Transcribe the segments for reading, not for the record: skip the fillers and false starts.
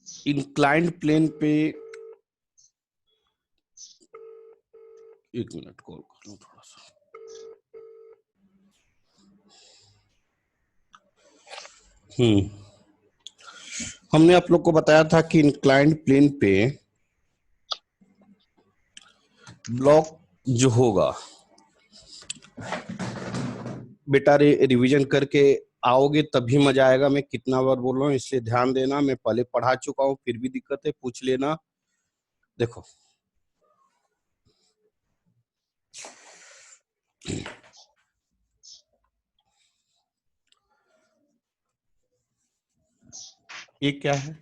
Inclined plane पे, एक minute call कर लूं थोड़ा सा। हमने आप लोग को बताया था कि इंक्लाइंड प्लेन पे ब्लॉक जो होगा, बेटा रिवीजन करके आओगे तभी मजा आएगा। मैं कितना बार बोल रहा हूँ इसलिए ध्यान देना। मैं पहले पढ़ा चुका हूँ, फिर भी दिक्कत है, पूछ लेना। देखो ये क्या है,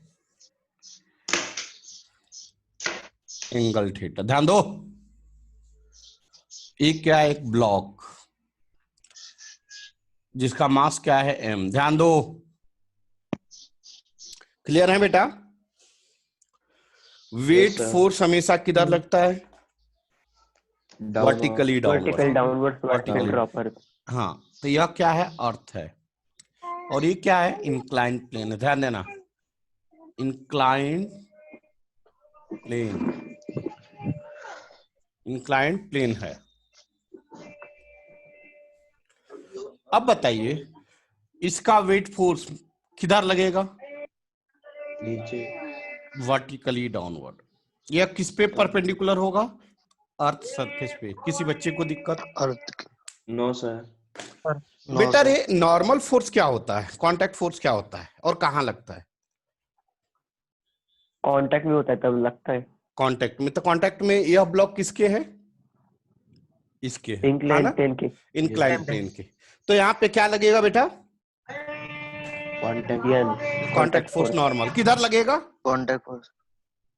एंगल थीटा। ध्यान दो, ये क्या है, एक ब्लॉक जिसका मास क्या है, m। ध्यान दो, क्लियर है बेटा? वेट फोर्स हमेशा किधर लगता है, vertically downward. Vertical downward, vertical drop earth. हाँ, तो यह क्या है, अर्थ है। और ये क्या है, इंक्लाइंड प्लेन है। ध्यान देना, इंक्लाइंड प्लेन, इंक्लाइंड प्लेन है। अब बताइए इसका वेट फोर्स किधर लगेगा, नीचे, वर्टिकली डाउनवर्ड। यह किस पे परपेंडिकुलर होगा, अर्थ सरफेस पे। किसी बच्चे को दिक्कत? अर्थ। No sir. बेटा ये नॉर्मल फोर्स क्या होता है, कांटेक्ट फोर्स क्या होता है और कहाँ लगता है? कांटेक्ट में होता है तब लगता है। कांटेक्ट में। तो कांटेक्ट में यह ब्लॉक किसके है, इसके है, हाँ इंक्लाइन ना, प्लेन के। इंक्लाइंड प्लेन के। तो यहाँ पे क्या लगेगा बेटा, कांटेक्ट फोर्स नॉर्मल किधर लगेगा, कांटेक्ट फोर्स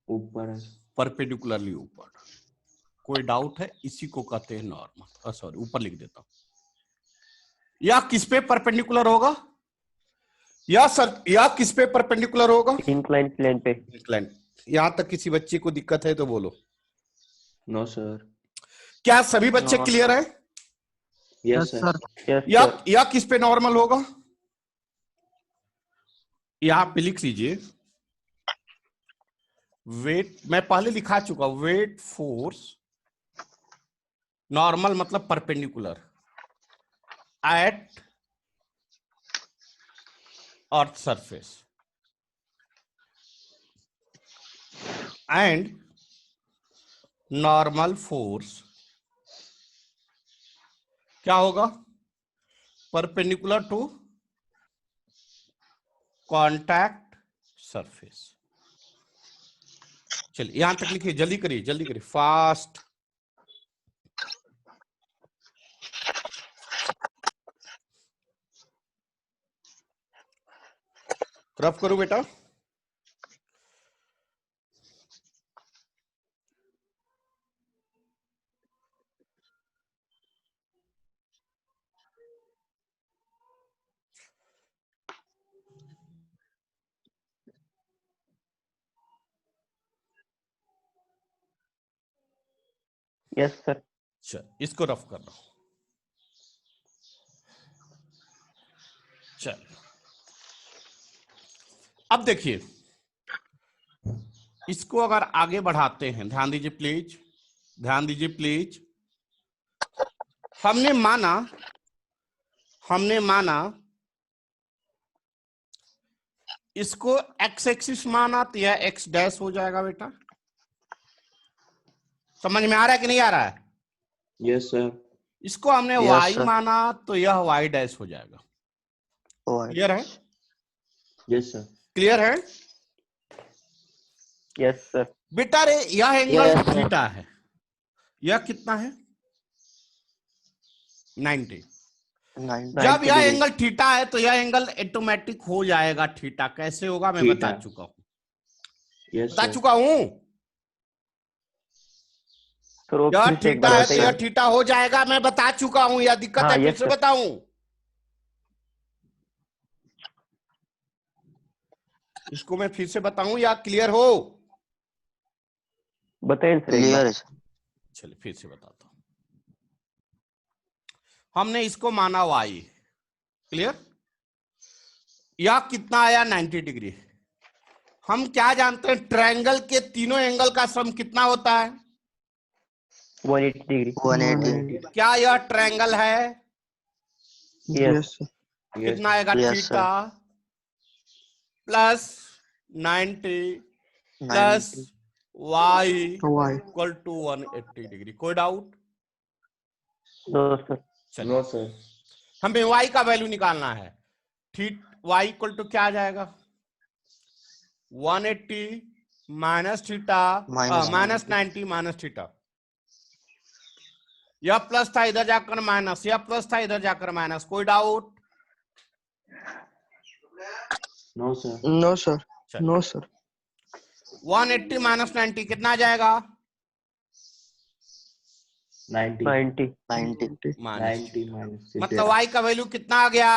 ऊपर, परपेंडिकुलरली ऊपर। कोई डाउट है? इसी को कहते हैं नॉर्मल। सॉरी, ऊपर लिख देता हूं। या किस पे परपेंडिकुलर होगा, या सर या किस पे परपेंडिकुलर होगा, इंक्लाइन प्लेन पे। इंक्लाइंड। यहां तक किसी बच्चे को दिक्कत है तो बोलो। No sir. क्या सभी बच्चे क्लियर है? Yes sir. या किस पे नॉर्मल होगा, यहां पे लिख लीजिए। वेट मैं पहले लिखा चुका, वेट फोर्स नॉर्मल मतलब perpendicular eight earth surface and normal force क्या होगा, परपेंडिकुलर टू कांटेक्ट सरफेस। चलिए यहां तक लिखिए, जल्दी करिए, जल्दी करिए, फास्ट। रफ करो बेटा। Yes sir. चल इसको रफ कर लो। चल अब देखिए, इसको अगर आगे बढ़ाते हैं, ध्यान दीजिए प्लीज, ध्यान दीजिए प्लीज। हमने माना इसको एक्स एक्सिस माना तो यह एक्स डैश हो जाएगा बेटा। समझ में आ रहा है कि नहीं आ रहा है? Yes sir. इसको हमने वाई माना तो यह वाई डैश हो जाएगा। क्लियर है? Yes sir. क्लियर है? Yes sir. बेटा रे यह एंगल थीटा है, यह कितना है, 90। जब यह एंगल थीटा है तो यह एंगल ऑटोमेटिक हो जाएगा थीटा। कैसे होगा मैं बता चुका हूं, बता चुका हूं। यह थीटा है तो यह थीटा हो जाएगा, मैं बता चुका हूं। यह दिक्कत है, फिर से बताऊं? इसको मैं फिर से बताऊं या क्लियर हो? बताइए क्लियर। चलिए फिर से बताता हूं। हमने इसको माना वाई, क्लियर? यह कितना आया, 90 डिग्री। हम क्या जानते हैं, ट्रायंगल के तीनों एंगल का सम कितना होता है? 180 डिग्री। 180. क्या यह ट्रायंगल है? Yes. sir. Yes. कितना आएगा? Yes, theta plus 90 plus 90. Y Y. Equal to 180 degree. कोई डाउट? No, sir. चलिए, No, sir. हमें y का वैल्यू निकालना है। ठीक, y इक्वल टू क्या आ जाएगा? 180 minus theta Minus minus 90 minus theta. यह प्लस था इधर जाकर माइनस, यह प्लस था इधर जाकर माइनस। कोई doubt? No, sir. No, sir. चलिए, No, sir. 180 माइनस 90 कितना आ जाएगा? 90. 90. 90. Minus 90 minus. मतलब y का वैल्यू कितना आ गया?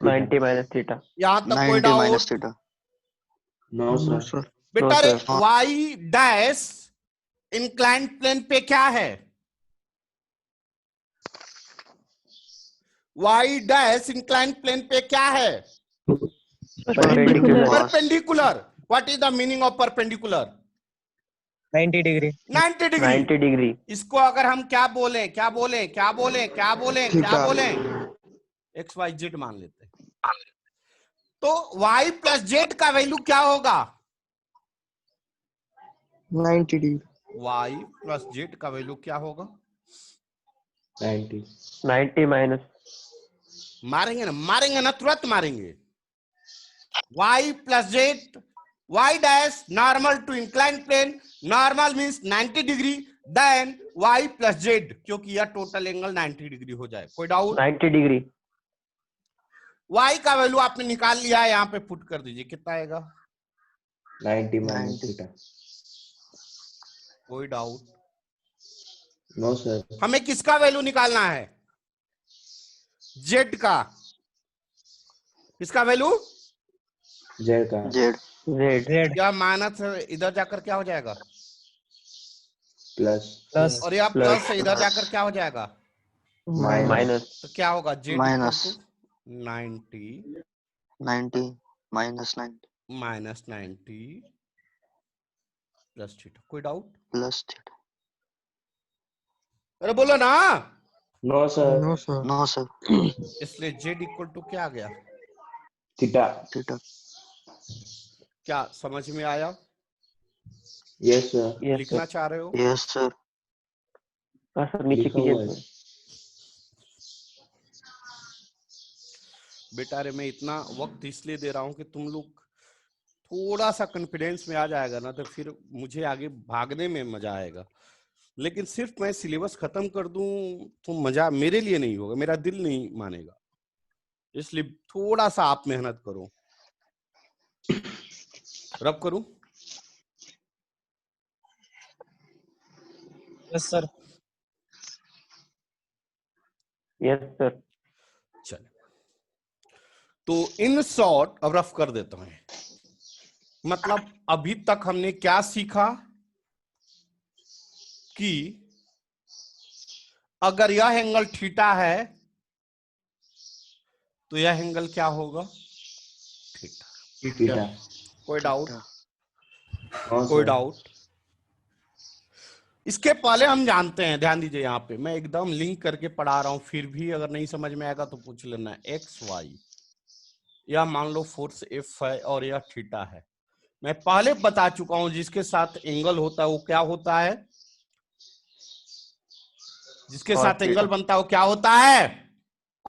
90 minus theta. यहां तक कोई 90 minus doubt? theta. No, No, sir. sir. बेटा No, रे, sir. y dash inclined plane पे क्या है? y डैश इंक्लाइंड प्लेन पे क्या है? Perpendicular. Perpendicular. What is the meaning of perpendicular? 90 degree 90 degree. 90 degree. इसको अगर हम क्या बोलें, क्या बोलें, क्या बोलें, क्या बोलें, क्या थीटा। बोलें? एक्स वाई जेड मान लेते हैं। तो y प्लस जेड का वैल्यू क्या होगा? 90 degree. y प्लस जेड का वैल्यू क्या होगा? 90. 90 minus. मारेंगे ना, मारेंगे ना, तुरंत मारेंगे। y plus z, y dash normal to incline plane, normal means 90 degree, then y plus z, क्योंकि यह टोटल एंगल 90 डिग्री हो जाए। कोई डाउट? 90 degree. y का वैल्यू आपने निकाल लिया है, यहाँ पे पुट कर दीजिए, कितना आएगा? 90 minus 90. theta. कोई डाउट? No, sir. हमें किसका वैल्यू निकालना है? जेड का। किसका वैल्यू? Z का. Z. Z. Z क्या माइनस इधर जाकर क्या हो जाएगा? Plus. प्लस और यह Plus. प्लस इधर जाकर क्या हो जाएगा? Minus. Minus. तो क्या होगा? Z Minus. 90 90 minus 90 minus 90 plus theta. कोई डाउट? plus theta. अरे बोलो ना। No, sir. No, sir. No, sir. इसलिए जेड इक्वल टू क्या आ गया? Theta. Theta. क्या समझ में आया? Yes, sir. Yes, लिखना sir. चाह रहे हो? Yes, sir. हाँ सर, नीचे लिखा कीजिए हुआ है. सर। बेटा रे, मैं इतना वक्त इसलिए दे रहा हूं कि तुम लोग थोड़ा सा कॉन्फिडेंस में आ जाएगा ना, तो फिर मुझे आगे भागने में मजा आएगा। लेकिन सिर्फ मैं सिलेबस खत्म कर दूं तो मजा मेरे लिए नहीं होगा, मेरा दिल नहीं मानेगा। इसलिए थोड़ा सा आप मेहनत करो। रब करूं? Yes sir yes sir. चले, तो इन शॉर्ट अब रफ कर देता हूं। मतलब अभी तक हमने क्या सीखा कि अगर यह एंगल थीटा है तो यह एंगल क्या होगा? थीटा। Theta. कोई डाउट? No, कोई sir. डाउट? इसके पहले हम जानते हैं, ध्यान दीजिए, यहाँ पे मैं एकदम लिंक करके पढ़ा रहा हूं, फिर भी अगर नहीं समझ में आएगा तो पूछ लेना। एक्स वाई, यह मान लो फोर्स एफ है और यह थीटा है। मैं पहले बता चुका हूं, जिसके साथ एंगल होता है वो क्या होता है? जिसके Cos साथ एंगल theta. बनता है वो क्या होता है?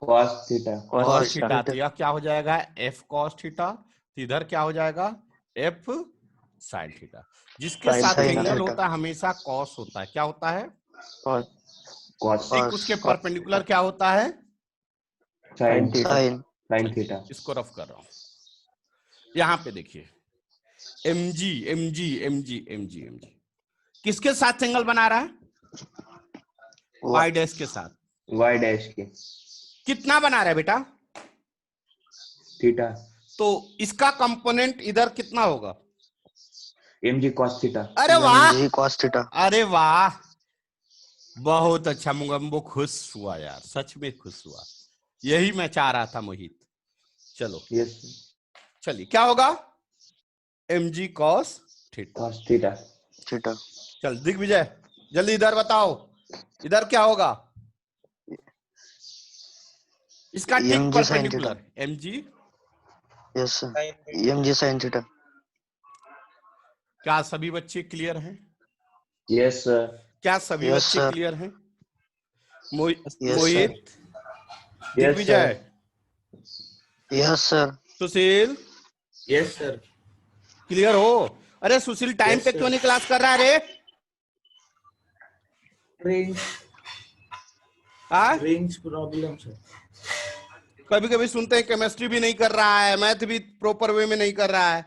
Cos theta. Cos cos theta. Theta. तो यह क्या हो जाएगा? F cos theta. तो इधर क्या हो जाएगा? F sine theta. जिसके Sin साथ theta. एंगल होता है हमेशा कॉस होता है। क्या होता है? Cos. Cos. ठीक, Cos. उसके परपेंडिकुलर क्या होता है? Sin. Sin theta. Sin. Sin theta. इसको रफ कर रहा हूं। यहां पे देखिए, mg mg mg mg mg किसके साथ एंगल बना रहा है? y डैश के साथ। Y dash के. कितना बना रहा है बेटा? Theta. तो इसका कंपोनेंट इधर कितना होगा? mg cos theta. अरे वाह, Mg cos theta. अरे वाह, बहुत अच्छा। मुगम्बो खुश हुआ यार, सच में खुश हुआ। यही मैं चाह रहा था मोहित। चलो Yes, sir. चलिए, क्या होगा? mg cos theta. cos theta. Theta. चल दिग्विजय जल्दी इधर बताओ, इधर क्या होगा? इसका ठीक mg sin perpendicular theta. mg। Yes sir, mg sin theta. क्या सभी बच्चे क्लियर हैं? Yes sir. क्या सभी यस बच्चे सर। क्लियर हैं? Yes sir. Mohit, Yes Digvijay, sir. Yes sir. Sushil, Yes sir. Clear हो? अरे सुशील टाइम Yes, पे sir. क्यों नहीं क्लास कर रहा है रे? Range problem sir. कभी कभी सुनते हैं केमिस्ट्री भी नहीं कर रहा है, मैथ भी प्रॉपर वे में नहीं कर रहा है,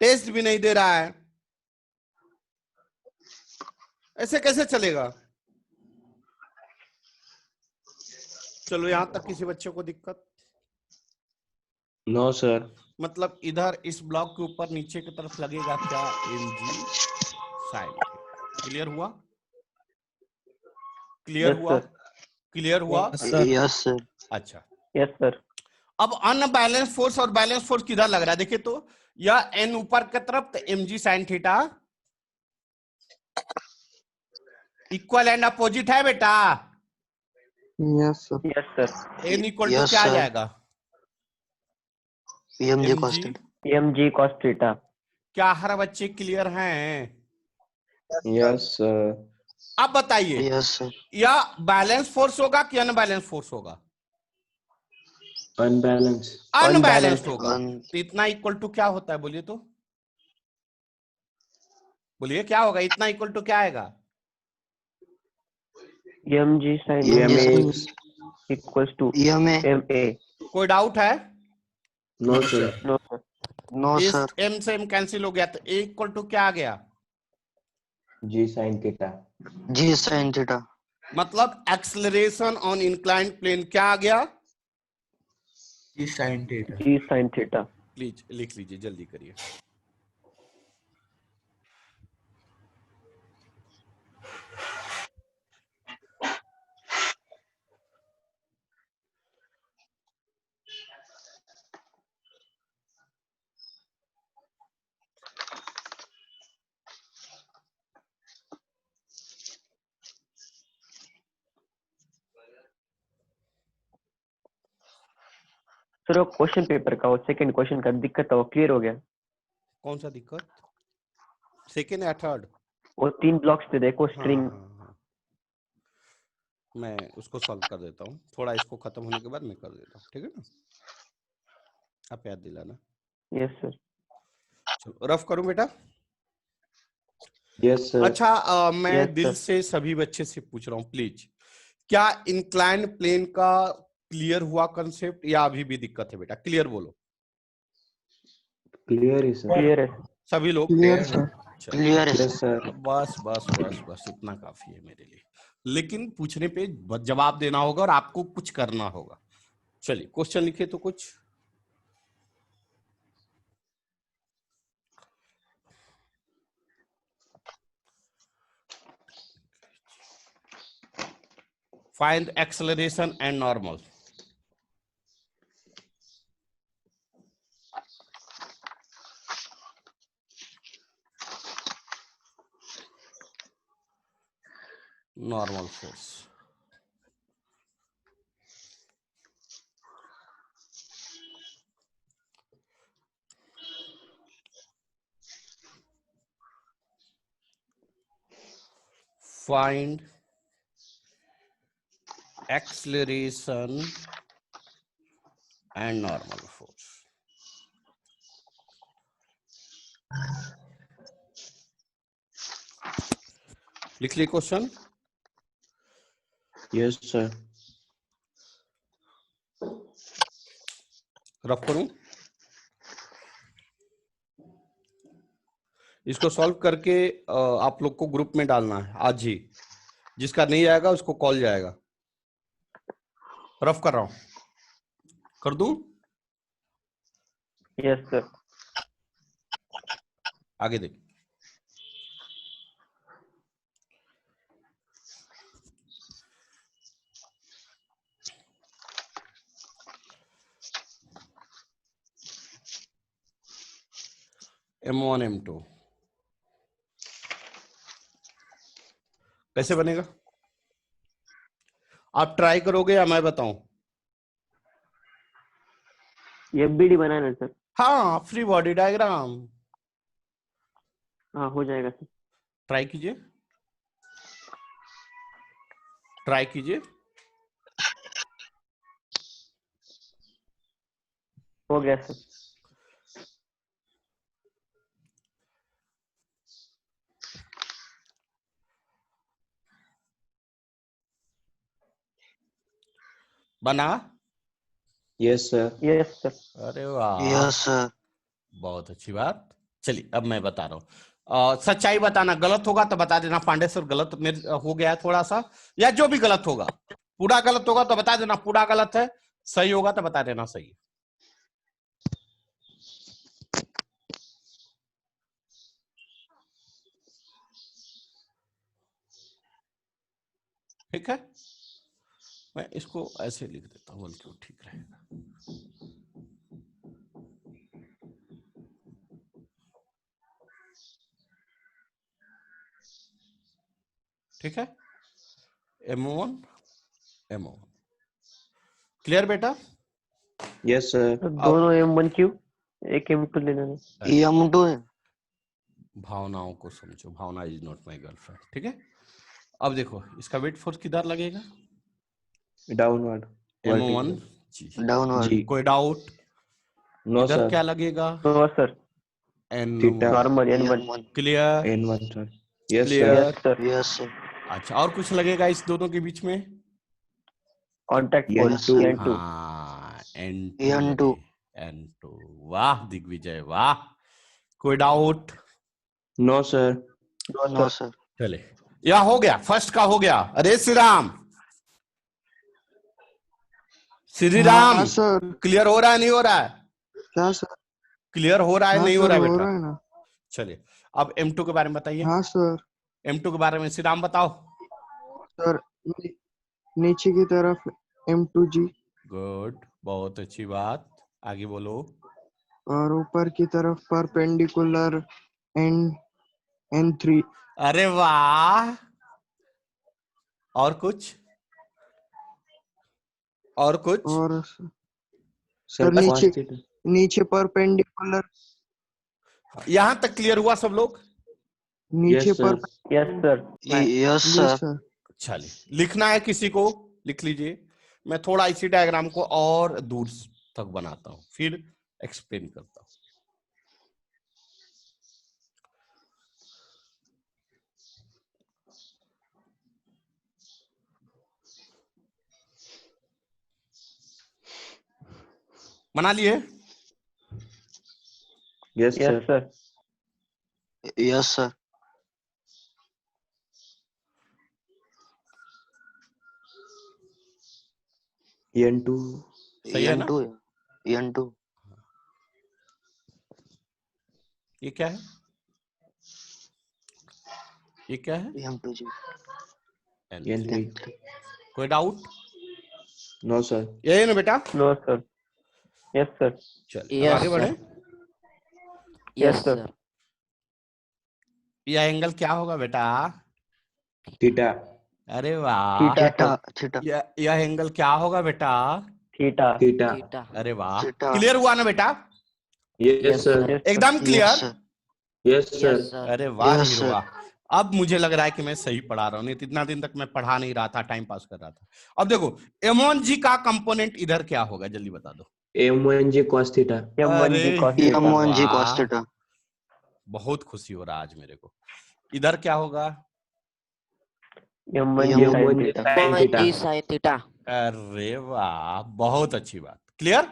टेस्ट भी नहीं दे रहा है, ऐसे कैसे चलेगा? चलो यहां तक किसी बच्चे को दिक्कत? No sir. मतलब इधर इस ब्लॉक के ऊपर नीचे की तरफ लगेगा क्या? mg sin theta. क्लियर हुआ? क्लियर Yes, हुआ? sir. क्लियर हुआ? Sir yes sir. अच्छा, Yes, sir. अब अनबैलेंस फोर्स और बैलेंस फोर्स किधर लग रहा है? देखिए तो, या एन ऊपर की तरफ तो mg sin theta equal and opposite है बेटा। Yes sir. Yes, sir. N equal to yes क्या आ सर। जाएगा? mg cos mg। थीटा। mg cos theta. क्या हर बच्चे क्लियर हैं? Yes sir. अब बताइए, यस सर। या बैलेंस फोर्स होगा कि अनबैलेंस फोर्स होगा? Unbalanced. Unbalanced Unbalanced. होगा। तो इतना इक्वल टू क्या होता है? बोलिए तो, बोलिए क्या होगा? इतना इक्वल टू क्या आएगा? mg sin mg theta EMX. equals to ema। ma. कोई डाउट है? No sir. No, sir. No इस सर। m से m कैंसिल हो गया तो a इक्वल टू क्या आ गया? G sin theta. g sin theta. मतलब एक्सलरेशन ऑन इंक्लाइंड प्लेन क्या आ गया? G sin theta. g sin theta. Please लिख लीजिए, जल्दी करिए। सर वो क्वेश्चन पेपर का, वो सेकंड क्वेश्चन का दिक्कत था, वो क्लियर हो गया। कौन सा दिक्कत? सेकेंड या थर्ड? वो 3 ब्लॉक्स थे देखो, हाँ स्ट्रिंग। हाँ, मैं उसको सॉल्व कर देता हूँ, थोड़ा इसको खत्म होने के बाद मैं कर देता हूँ, ठीक है ना? आप याद दिलाना। Yes sir. चलो रफ करूं बेटा। Yes sir. अच्छा, मैं Yes, दिल sir. से सभी बच्चे से पूछ रहा हूँ प्लीज, क्या इंक्लाइंड प्लेन का क्लियर हुआ कंसेप्ट या अभी भी दिक्कत है? बेटा क्लियर बोलो, Clear is sir. क्लियर है। सभी लोग। Clear sir. चलो, क्लियर है Yes सर। sir. बस बस बस बस इतना काफी है मेरे लिए, लेकिन पूछने पे जवाब देना होगा और आपको कुछ करना होगा। चलिए क्वेश्चन लिखे तो कुछ। Find acceleration and normal. Normal force. Find acceleration and normal force. लिख लिए क्वेश्चन। Yes sir. रफ करूं? इसको सॉल्व करके आप लोग को ग्रुप में डालना है आज ही, जिसका नहीं आएगा उसको कॉल जाएगा। रफ कर रहा हूं, कर दूं? Yes sir. आगे देख। M1 M2 कैसे बनेगा? आप ट्राई करोगे या मैं बताऊं? FBD बनाना सर। हाँ, फ्री बॉडी डायग्राम हाँ हो जाएगा सर। ट्राई कीजिए, ट्राई कीजिए। हो गया सर। बना? Yes, sir. Yes sir. अरे वाह, यस सर। बहुत अच्छी बात। चलिए अब मैं बता रहा हूँ, सच्चाई बताना, गलत होगा तो बता देना पांडे सर गलत मेरे हो गया है थोड़ा सा, या जो भी गलत होगा, पूरा गलत होगा तो बता देना पूरा गलत है, सही होगा तो बता देना सही है। ठीक है, मैं इसको ऐसे लिख देता हूँ बल्कि वो ठीक रहेगा। ठीक है, M1 M1 क्लियर बेटा? Yes, sir. तो दोनों M1 क्यों, एक M2 लेना है। ये M2 है। भावनाओं को समझो, भावना इज नॉट माई गर्लफ्रेंड। ठीक है, अब देखो इसका वेट फोर्स किधर लगेगा? Downward. M1 Vertical. जी। डाउनवर्ड। G. कोई डाउट? No, इधर sir. क्या लगेगा? No sir. Theta. Normal N1। N1। Clear? N1, sir. Yes, Clear. sir. Yes sir. Yes sir. अच्छा, और कुछ लगेगा इस दोनों के बीच में? Contact N2. Force N2। हाँ, N2। N2। वाह दिग्विजय वाह, कोई doubt? No, sir. No sir. चले, यह हो गया, फर्स्ट का हो गया। अरे श्री राम, श्री राम, हाँ सर। क्लियर हो रहा है नहीं हो रहा है? क्या सर? क्लियर हो रहा है हाँ नहीं हो सर, रहा है हो बेटा? रहा है ना। चलिए अब M2 के बारे में बताइए। हाँ सर। M2 के बारे में श्री राम बताओ। सर नीचे की तरफ M2G गुड, बहुत अच्छी बात, आगे बोलो। और ऊपर की तरफ परपेंडिकुलर N3। अरे वाह, और कुछ? और कुछ? और Sir, सर cos नीचे theta. नीचे परपेंडिकुलर, यहां तक क्लियर हुआ सब लोग? नीचे Yes, sir. Yes sir. Yes yes sir. Sir. चलिए, लिखना है किसी को? लिख लीजिए। मैं थोड़ा इसी डायग्राम को और दूर तक बनाता हूं, फिर एक्सप्लेन करता हूं। बना लिए? Yes, yes sir. Sir. Yes sir. N2. सही है ना? N2 है। N2। ये क्या है? ये क्या है? M2G। N3. N3। कोई डाउट? No, sir. ये है ना बेटा? No sir. Yes sir. चलिए अब Yes, आगे बढ़े। sir. Yes, Yes, sir. sir. यह एंगल क्या होगा बेटा? Theta. अरे वाह, थीटा थीटा। सर। थीटा। यह एंगल क्या होगा बेटा? थीटा। Theta. Theta. अरे वाह, थीटा। क्लियर हुआ ना बेटा? Yes, Yes, sir. sir. Yes एकदम yes clear? Sir. Yes, sir. Yes, sir. अरे वाह Yes, हीरो sir. वाह, अब मुझे लग रहा है कि मैं सही पढ़ा रहा हूँ, नहीं तो इतना दिन तक मैं पढ़ा नहीं रहा था, टाइम पास कर रहा था। अब देखो M1G का कंपोनेंट इधर क्या होगा, जल्दी बता दो। M1G cos theta. M1G अरे cos हीरो theta। M1G वाह, cos theta। बहुत खुशी हो रहा है आज मेरे को। इधर क्या होगा? M1G sin M1G theta। sin theta. G sin theta. अरे वाह, बहुत अच्छी बात, clear?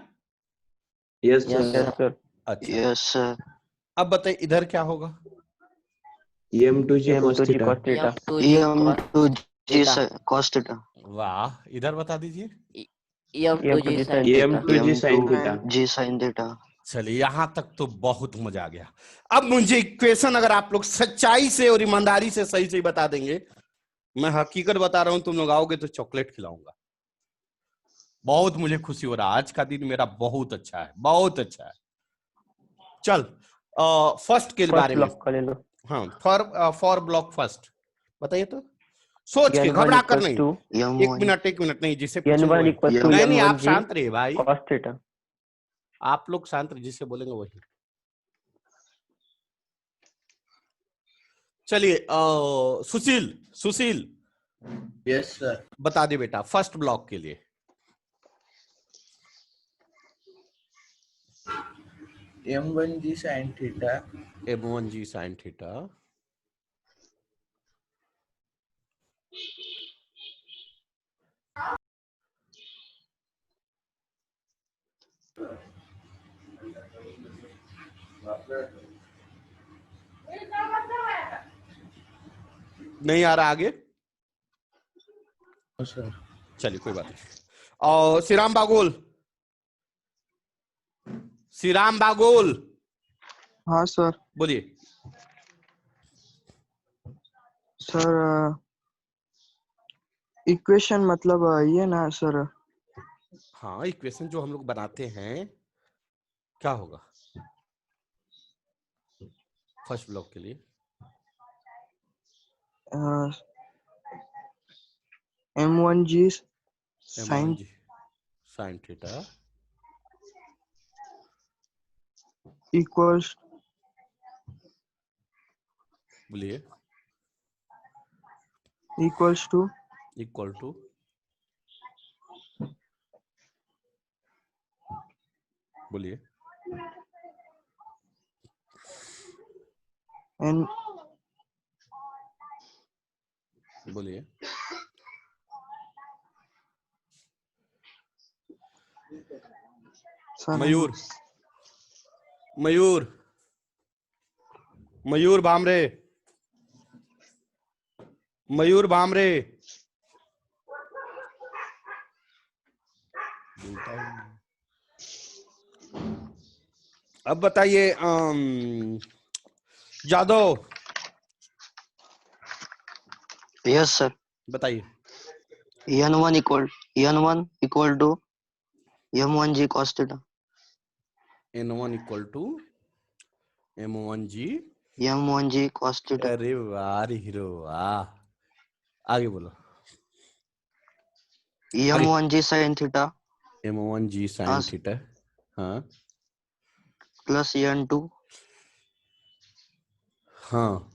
Yes, Yes, sir. Yes sir. अच्छा, यस सर। अब बताइए इधर क्या होगा? M2G cos M2G theta. cos theta। M2G cos M2G theta. cos theta। वाह, इधर बता दीजिए। M2G M2G sin sin theta. theta। M2G sin theta. M2G sin theta। चलिए यहां तक तो बहुत मजा आ गया। अब मुझे इक्वेशन अगर आप लोग सच्चाई से और ईमानदारी से सही सही बता देंगे, मैं हकीकत बता रहा हूं, तुम लोग आओगे तो चॉकलेट खिलाऊंगा। बहुत मुझे खुशी हो रहा है, आज का दिन मेरा बहुत अच्छा है, बहुत अच्छा है। चल फर्स्ट के फर्स्ट बारे में। ब्लॉक का ले लो। हाँ, फॉर ब्लॉक फर्स्ट बताइए तो, सोच के, n1 घबरा कर equals नहीं। to एक मिनट नहीं, जिसे पूछेंगे n1 वही। equals to नहीं, आप m1g शांत रहिए भाई, cos theta। आप लोग शांत रहिए, जिसे बोलेंगे वही। चलिए, सुशील यस सर। बता दे बेटा फर्स्ट ब्लॉक के लिए। m1g sin theta m1g sin theta नहीं आ रहा आगे, सर। चलिए कोई बात नहीं। और श्रीराम बागोल हाँ सर। बोलिए। सर इक्वेशन मतलब ये ना सर। हाँ, इक्वेशन जो हम लोग बनाते हैं क्या होगा फर्स्ट ब्लॉक के लिए? m1g sin m1g sin theta equals बोलिए, equals to इक्वल टू बोलिए, n बोलिए। सर मयूर भामरे अब बताइए जादव, यस सर। बताइए। n1 equal to m1g cos theta। n1 equal to m1g। m1g cos theta। अरे वाह हीरो वाह, आगे बोलो। m1g sin theta m1g sin हाँ थीटा, हाँ प्लस n2 हाँ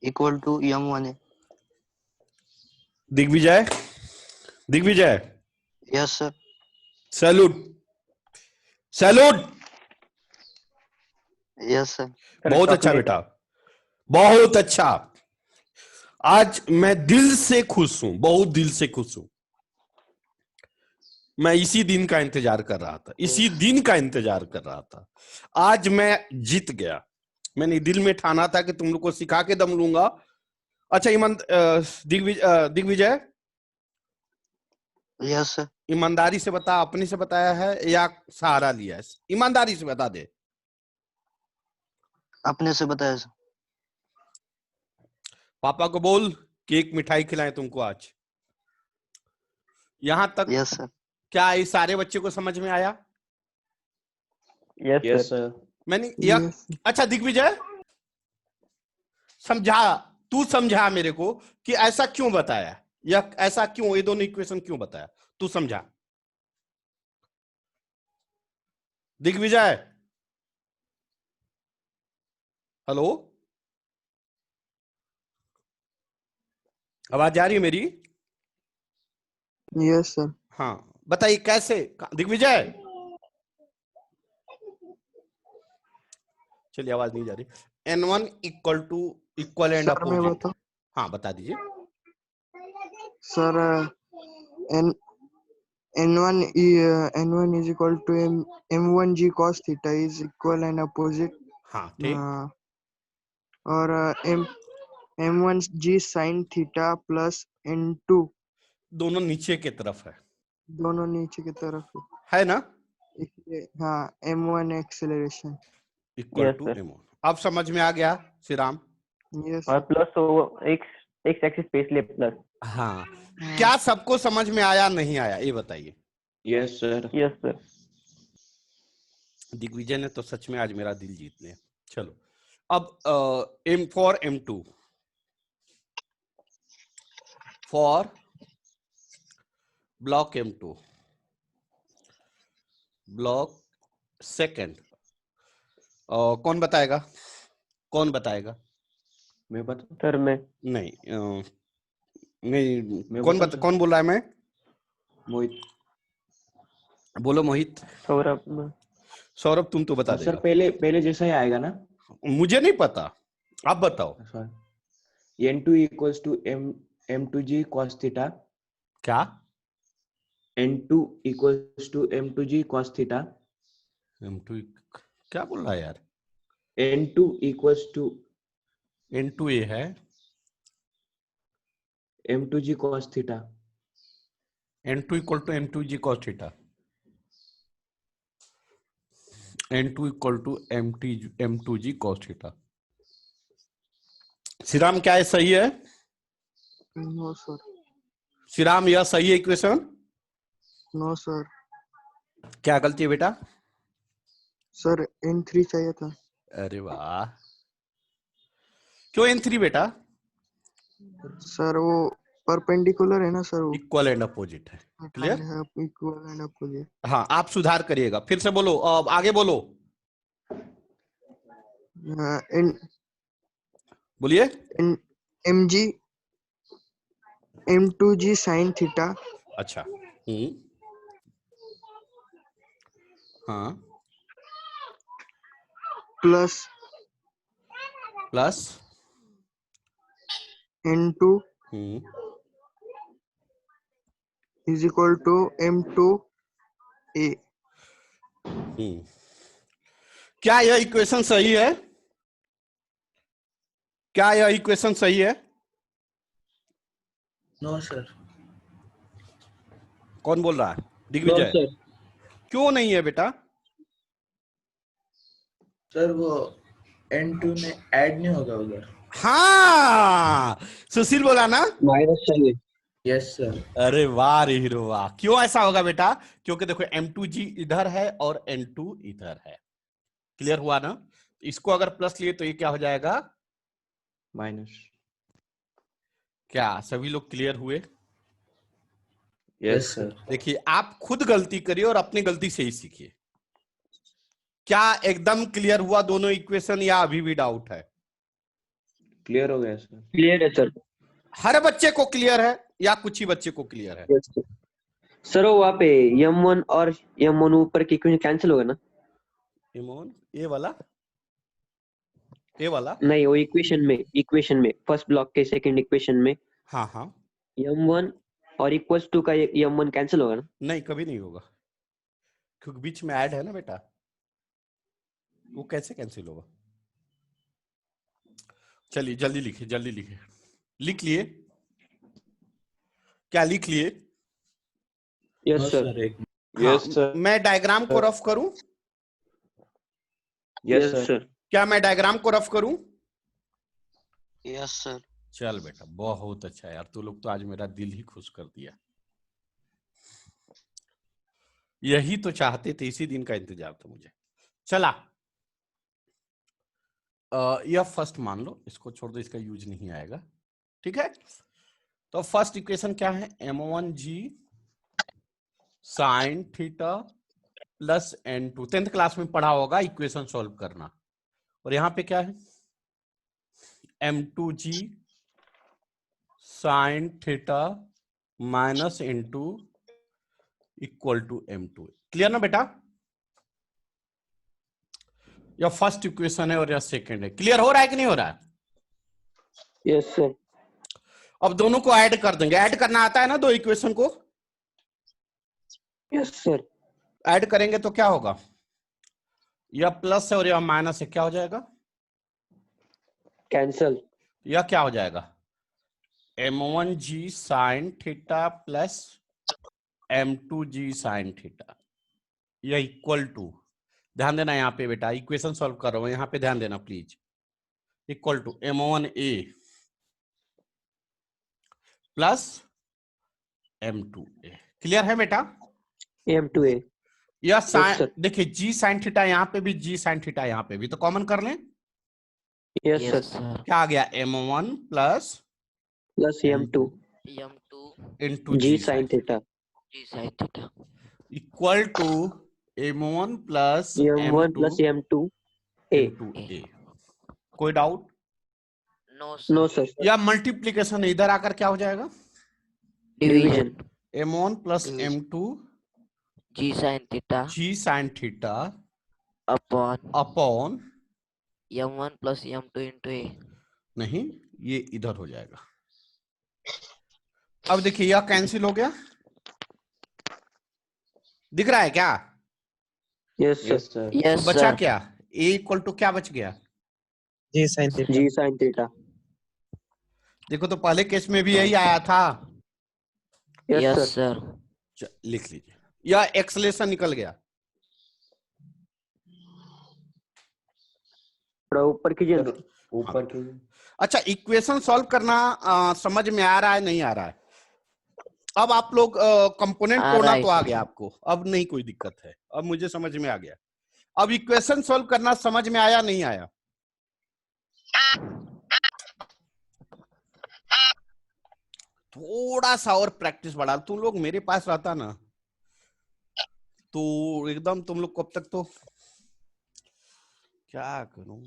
equal to m1a। Digvijay yes sir. Salute yes sir. बहुत अच्छा बेटा, बहुत अच्छा। आज मैं दिल से खुश हूं, बहुत दिल से खुश हूं। मैं इसी दिन का इंतजार कर रहा था, आज मैं जीत गया। मैंने दिल में ठाना था कि तुम लोग को सिखा के दम लूंगा। अच्छा दिग्विजय, यस सर। ईमानदारी से बता, अपने से बताया है या सहारा लिया है? ईमानदारी से बता दे। अपने से बताया सर। पापा को बोल कि एक मिठाई खिलाएं तुमको आज। यहां तक यस सर। क्या इस सारे बच्चे को समझ में आया? Yes sir. मैंने Yes. अच्छा दिग्विजय तू समझा मेरे को कि ऐसा क्यों बताया, या ऐसा क्यों, ये दोनों इक्वेशन क्यों बताया, तू समझा। दिग्विजय, हेलो, आवाज आ रही है मेरी? Yes sir. हाँ बताइए कैसे दिग्विजय। चलिए आवाज नहीं जा रही। n1 इक्वल एंड सर मैं अपोजिट। बताऊं? हाँ बता दीजिए। Sir n1 is equal to m1g cos theta is equal and opposite। हाँ ठीक। और m1g sin theta plus n2 दोनों नीचे की तरफ है दोनों नीचे की तरफ है ना? इसलिए हाँ m1 acceleration. Equal Yes, to sir. m1। अब समझ में आ गया श्रीराम? यस और प्लस तो एक्स एक्सिस पे इसलिए प्लस। हाँ, क्या सबको समझ में आया नहीं आया ये बताइए? Yes sir. Yes sir. Digvijay ने तो सच में आज मेरा दिल जीत लिया। चलो अब M for M2 for block M2 block second, कौन बताएगा? कौन बताएगा? मैं बता सर मैं नहीं नहीं, मैं कौन बताऊं सर? कौन बोल रहा है? मैं मोहित। बोलो मोहित। सौरभ। सौरभ तुम तो बता सर देगा। पहले पहले जैसा ही आएगा ना? मुझे नहीं पता, आप बताओ। Sorry, N2 equals to M2G cos theta. क्या? N2 equals to M2G cos theta. M2 क्या बोल रहा है यार? N2 equals to N2A है, M2G cos theta. N2 equal to M2G cos theta, N2 equal to M2G cos theta। Shriram क्या है, सही है? No sir. श्रीराम यह सही है इक्वेशन? No sir. क्या गलती है बेटा? सर N3 चाहिए था। अरे वाह, क्यों N3 बेटा? सर वो परपेंडिकुलर है ना सर, वो इक्वल एंड अपोजिट है। क्लियर? Equal and opposite. हाँ, आप सुधार करिएगा, फिर से बोलो, अब आगे बोलो, एन बोलिए। MG M2G sin थीटा अच्छा, हाँ, plus plus N2 is equal to M2A। क्या यह इक्वेशन सही है? क्या यह इक्वेशन सही है? No sir. कौन बोल रहा है? दिग्विजय। क्यों नहीं है बेटा? सर वो N2 में ऐड नहीं होगा उधर। हाँ, सुशील बोला ना? माइनस चाहिए। Yes sir. अरे वाह रे हीरो वाह। क्यों ऐसा होगा बेटा? क्योंकि देखो M2G इधर है और N2 इधर है। क्लियर हुआ ना? इसको अगर प्लस लिए तो ये क्या हो जाएगा? माइनस। क्या सभी लोग क्लियर हुए? Yes sir. देखिए, आप खुद गलती करिए और अपनी गलती से ही सीखिए। क्या एकदम क्लियर हुआ दोनों इक्वेशन, या अभी भी डाउट है? क्लियर हो गया सर। क्लियर है सर। हर बच्चे को क्लियर है या कुछ ही बच्चे को क्लियर है? सर वो वहाँ पे M1 और M1 ऊपर की इक्वेशन कैंसिल होगा ना? इमोन ये वाला, ये वाला? नहीं, वो इक्वेशन में फर्स्ट ब्लॉक के सेकंड इक्वेशन में हाँ हाँ, M1 और इक्वल्स टू का M1 कैंसिल होगा ना? नहीं कभी नहीं होगा, क्योंकि बीच में ऐड है ना बेटा, वो कैसे कैंसिल होगा? चलिए जल्दी लिखिए, जल्दी लिखिए। लिख लिए? क्या लिख लिए? Yes no sir. सर एक यस हाँ, सर। मैं डायग्राम को रफ करूं? Yes sir. क्या मैं डायग्राम को रफ करूं? Yes sir. चल बेटा, बहुत अच्छा यार, तू लोग तो आज मेरा दिल ही खुश कर दिया। यही तो चाहते थे, इसी दिन का इंतजार था मुझे। चला, यह फर्स्ट मान लो, इसको छोड़ दो, इसका यूज नहीं आएगा, ठीक है? तो फर्स्ट इक्वेशन क्या है? M1G sine theta plus N2, 10th class में पढ़ा होगा इक्वेशन सॉल्व करना। और यहां पे क्या है? M2G sine theta minus N2 equal to M2। Clear ना बेटा? यह फर्स्ट इक्वेशन है और यह सेकंड है। क्लियर हो रहा है कि नहीं हो रहा है? Yes sir. अब दोनों को ऐड कर देंगे। ऐड करना आता है ना दो इक्वेशन को? Yes sir. ऐड करेंगे तो क्या होगा? यह प्लस है और यह माइनस है, क्या हो जाएगा? कैंसल। यह क्या हो जाएगा? M1G sine theta plus M2G sine theta, यह इक्वल टू, ध्यान देना यहाँ पे बेटा, इक्वेशन सॉल्व कर रहा हूं, यहाँ पे ध्यान देना प्लीज, इक्वल टू M1A प्लस M2A। क्लियर है बेटा? M2A। या Yes, sir. देखिए जी साइन थीटा यहाँ पे भी, जी साइन थीटा यहाँ पे भी, तो कॉमन कर लें। Yes, sir. Yes, sir. क्या आ गया, m1 plus Plus M2 M2 into G sin theta. G sin theta. Equal to m1 plus M1 plus m2 M2 A. Into A. कोई doubt? No, sir. No, sir. या multiplication इधर आकर क्या हो जाएगा, Division. m1 plus Division. m2 G sin theta G sine theta upon upon, M1 plus M2 into A. नहीं ये इधर हो जाएगा। अब देखिए यह कैंसिल हो गया, दिख रहा है क्या? Yes, sir. Yes, sir. Yes, तो बचा sir. क्या, a इक्वल टू क्या बच गया? G sin theta. G sin theta. देखो तो पहले केस में भी यही आया था। Yes, Yes, sir. sir. लिख लीजिए, यह एक्सलेशन निकल गया। थोड़ा ऊपर कीजिए ना। सर ऊपर की अच्छा, इक्वेशन सॉल्व करना समझ में आ रहा है, नहीं आ रहा है? अब आप लोग कंपोनेंट आ तोड़ना रहा है, तो आ सर। गया आपको, अब नहीं कोई दिक्कत है, अब मुझे समझ में आ गया। अब इक्वेशन सॉल्व करना समझ में आया, नहीं आया? थोड़ा सा और प्रैक्टिस बढ़ा, तुम लोग मेरे पास रहता ना तो एकदम तुम लोग को अब तक तो क्या करूं।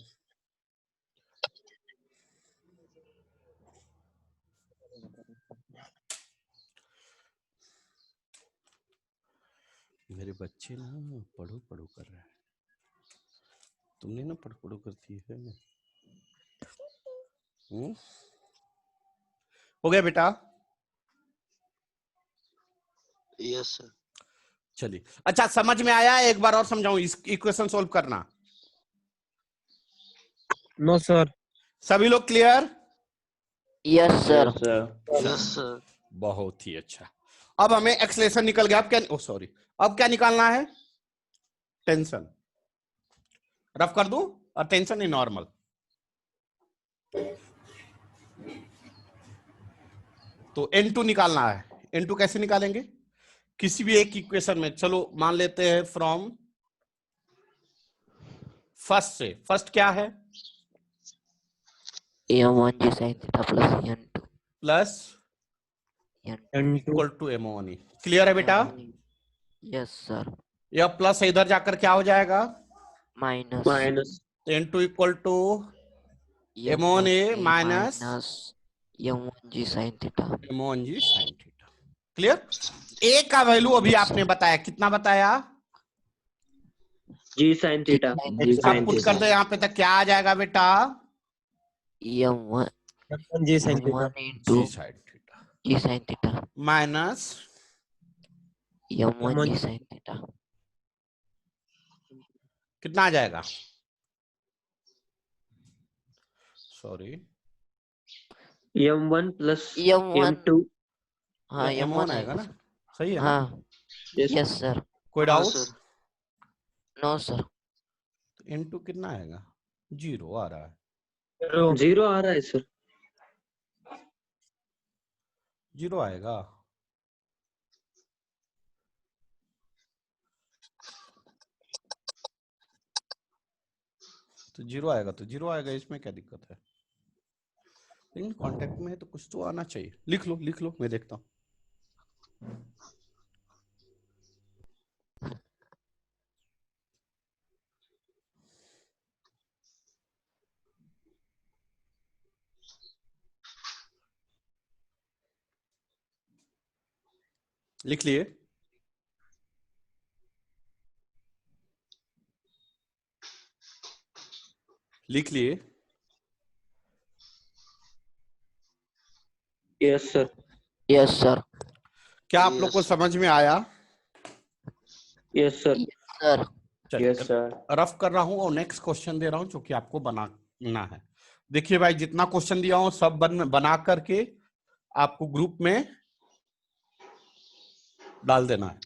मेरे बच्चे ना पढ़ो पढ़ो कर रहे हैं, तुमने ना पढ़ पढ़ो करती है। हो गया बेटा? Yes, sir. चलिए, अच्छा समझ में आया? एक बार और समझाऊं, इस इक्वेशन सॉल्व करना। No, sir. सभी लोग clear? Yes, sir. Yes, sir. Yes, sir. बहुत ही अच्छा। अब हमें एक्सलेशन निकल गया, अब क्या, ओ सॉरी, अब क्या निकालना है? टेंशन। रफ कर दूं, और टेंशन नहीं, नॉर्मल। तो n2 निकालना है। n2 कैसे निकालेंगे? किसी भी एक इक्वेशन में, चलो मान लेते हैं फ्रॉम फर्स्ट से। फर्स्ट क्या है? M1 G sin theta plus M2 plus N2. Equal to m1। Clear है बेटा? Yes, sir. यह प्लस है, इधर जाकर क्या हो जाएगा? Minus Minus. n2 equal to m1a minus M1 G sin theta. m1 g sine theta. Clear? a का वैल्यू अभी आपने बताया, कितना बताया? G sin theta. G सब sin पुट theta. कर दो यहाँ पे, तक क्या आ जाएगा बेटा? M1 G sin theta. M1 into G sine theta G sin theta. Minus M1 G M1 sin theta. कितना आ जाएगा? Sorry, M1 plus M1 M2. हाँ m1 M1 आएगा आएगा ना, सही है ना? हाँ Yes. yes sir. कोई हाँ, doubt? sir. No sir. n2 कितना आएगा? 0 आ रहा है। 0 आ रहा है सर। 0 आएगा। तो 0 आएगा, तो 0 आएगा, इसमें क्या दिक्कत है? लेकिन कांटेक्ट में है तो कुछ तो आना चाहिए। लिख लो लिख लो, मैं देखता हूँ। लिख लिए? लिख लिए? Yes sir. Yes sir. क्या आप लोग को Yes. समझ में आया? Yes sir. Sir. चलिए, Yes, sir. रफ कर रहा हूं और नेक्स्ट क्वेश्चन दे रहा हूं जो कि आपको बनाना है। देखिए भाई, जितना क्वेश्चन दिया हूं सब बना करके आपको ग्रुप में डाल देना है।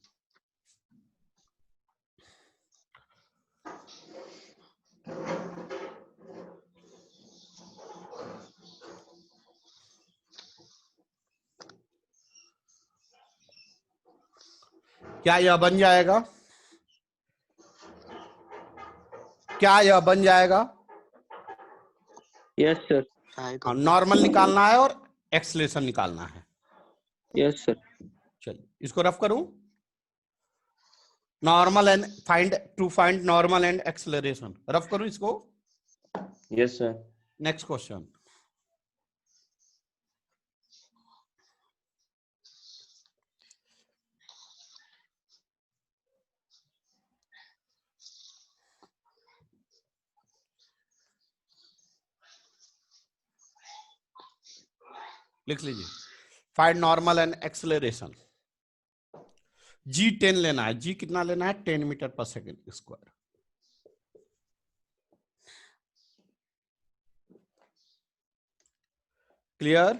क्या यह बन जाएगा? क्या यह बन जाएगा? Yes sir. आएगा। नॉर्मल निकालना है और एक्सलेशन निकालना है। Yes sir. चलिए इसको रफ करूं। Normal and find normal and acceleration, rough करूं इसको। Yes, sir. Next question. लिख लीजिए, find normal and acceleration. G10 लेना है। G कितना लेना है? 10 मीटर पर second square. Clear?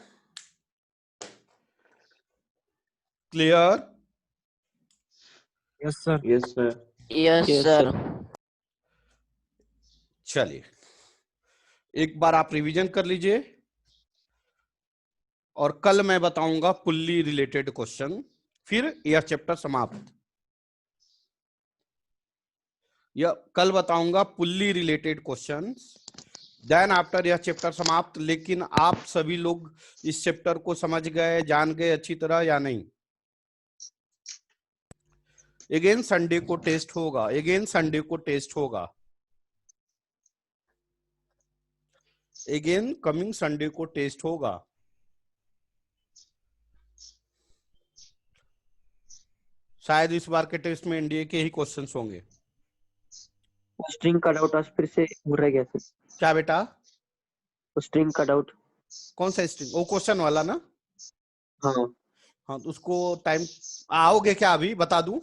Clear? Yes, sir. Yes, sir. Yes, Yes, sir. चलिए एक बार आप रिवीजन कर लीजिए और कल मैं बताऊंगा पुल्ली रिलेटेड क्वेश्चन, फिर यह चैप्टर समाप्त। यह कल बताऊंगा pulley related questions, then after यह चैप्टर समाप्त। लेकिन आप सभी लोग इस चैप्टर को समझ गए, जान गए अच्छी तरह या नहीं? अगेन संडे को टेस्ट होगा, अगेन संडे को टेस्ट होगा, अगेन कमिंग संडे को टेस्ट होगा। शायद इस बार के टेस्ट में एनडीए के ही क्वेश्चंस होंगे। स्ट्रिंग कट आउट आज फिर से हो रहा है क्या सर? क्या बेटा? String cut out. कौन सा स्ट्रिंग? वो क्वेश्चन वाला ना? हाँ हाँ तो उसको टाइम आओगे क्या? अभी बता दूं?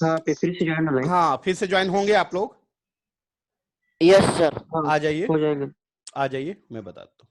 हाँ पे फिर से ज्वाइन होना है। हाँ फिर से ज्वाइन होंगे आप लोग। Yes, sir. हाँ, आ जाइए, हो जाएंगे। आ जाइए, मैं बताता हूँ।